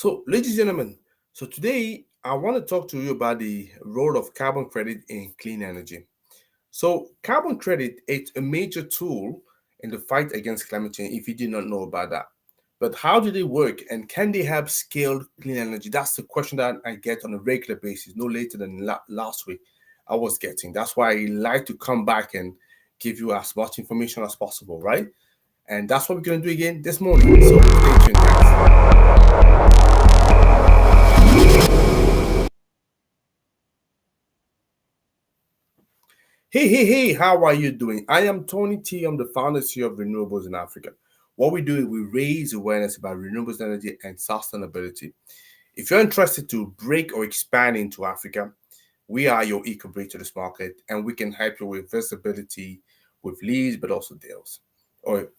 So, ladies and gentlemen, so today I want to talk to you about the role of carbon credit in clean energy. So, carbon credit is a major tool in the fight against climate change if you did not know about that. But how do they work and can they help scale clean energy? That's the question that I get on a regular basis, no later than last week I was getting. That's why I like to come back and give you as much information as possible, right? And that's what we're going to do again this morning. So, stay tuned, guys. Hey, how are you doing? I am Tony T. I'm the founder and CEO of Renewables in Africa. What we do is we raise awareness about renewables energy and sustainability. If you're interested to break or expand into Africa, we are your eco bridge to this market and we can help you with visibility, with leads, but also deals. Or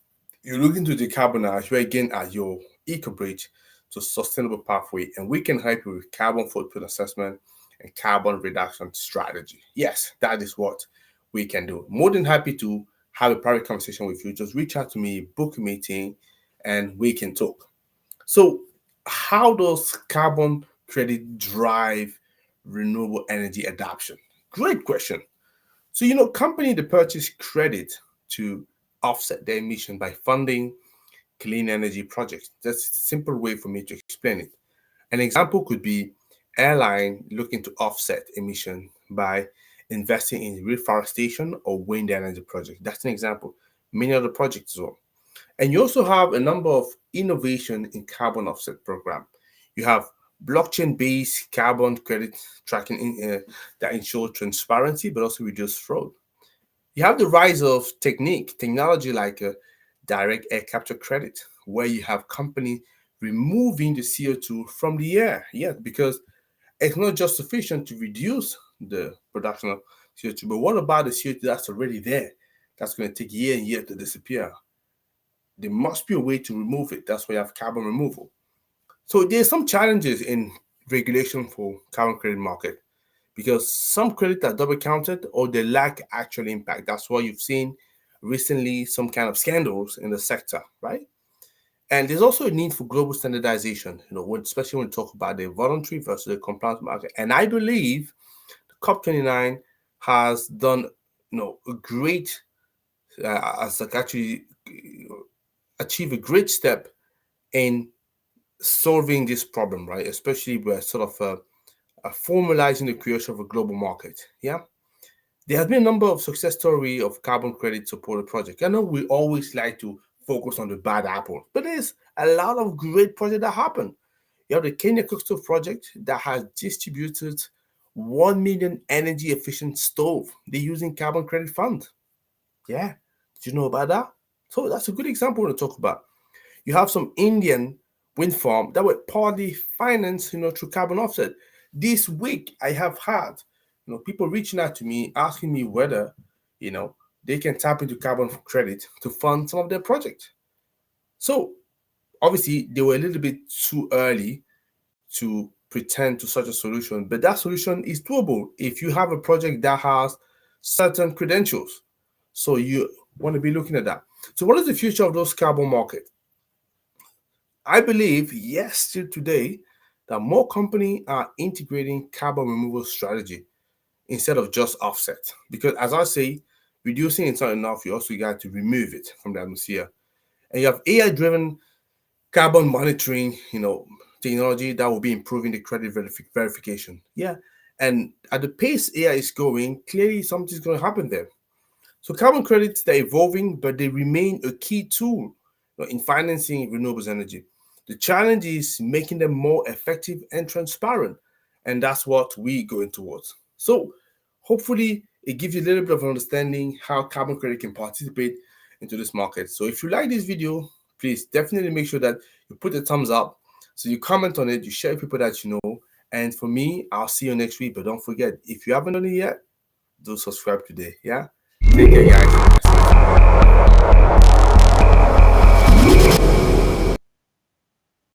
you're looking to decarbonize, you again are your eco bridge to sustainable pathway and we can help you with carbon footprint assessment and carbon reduction strategy. Yes, that is what we can do. More than happy to have a private conversation with you. Just reach out to me, book a meeting, and we can talk. So, how does carbon credit drive renewable energy adoption? Great question. So, company that purchase credit to offset their emission by funding clean energy projects. That's a simple way for me to explain it. An example could be airline looking to offset emission by investing in reforestation or wind energy project. That's an example. Many other projects as well. And you also have a number of innovation in carbon offset program. You have blockchain-based carbon credit tracking that ensure transparency but also reduce fraud. You have the rise of technology like direct air capture credit, where you have company removing the CO2 from the air. Yeah, because it's not just sufficient to reduce the production of CO2, but what about the CO2 that's already there? That's going to take year and year to disappear. There must be a way to remove it. That's why you have carbon removal. So there's some challenges in regulation for carbon credit market because some credits are double counted or they lack actual impact. That's why you've seen recently some kind of scandals in the sector, right? And there's also a need for global standardization, especially when we talk about the voluntary versus the compliance market. And I believe COP29 has done, a great, has actually achieved a great step in solving this problem, right? Especially by sort of formalizing the creation of a global market. Yeah. There has been a number of success story of carbon credit supported projects. I know we always like to focus on the bad apple, but there's a lot of great projects that happen. You have the Kenya Cookstove project that has distributed 1 million energy efficient stove. They're using carbon credit fund. Yeah. Did you know about that? So that's a good example to talk about. You have some Indian wind farm that were partly financed, through carbon offset. This week, I have had, people reaching out to me asking me whether, they can tap into carbon credit to fund some of their projects. So obviously, they were a little bit too early to pretend to such a solution, but that solution is doable if you have a project that has certain credentials. So you want to be looking at that. So what is the future of those carbon market? I believe, yes, still today, that more companies are integrating carbon removal strategy instead of just offset. Because as I say, reducing is not enough. You also got to remove it from the atmosphere. And you have AI-driven carbon monitoring, technology that will be improving the credit verification. Yeah. And at the pace AI is going, clearly something's going to happen there. So carbon credits, they're evolving, but they remain a key tool in financing renewables energy. The challenge is making them more effective and transparent. And that's what we're going towards. So hopefully it gives you a little bit of understanding how carbon credit can participate into this market. So if you like this video, please definitely make sure that you put a thumbs up. So you comment on it, you share with people that you know. And for me, I'll see you next week. But don't forget, if you haven't done it yet, do subscribe today. Yeah. Take care, guys.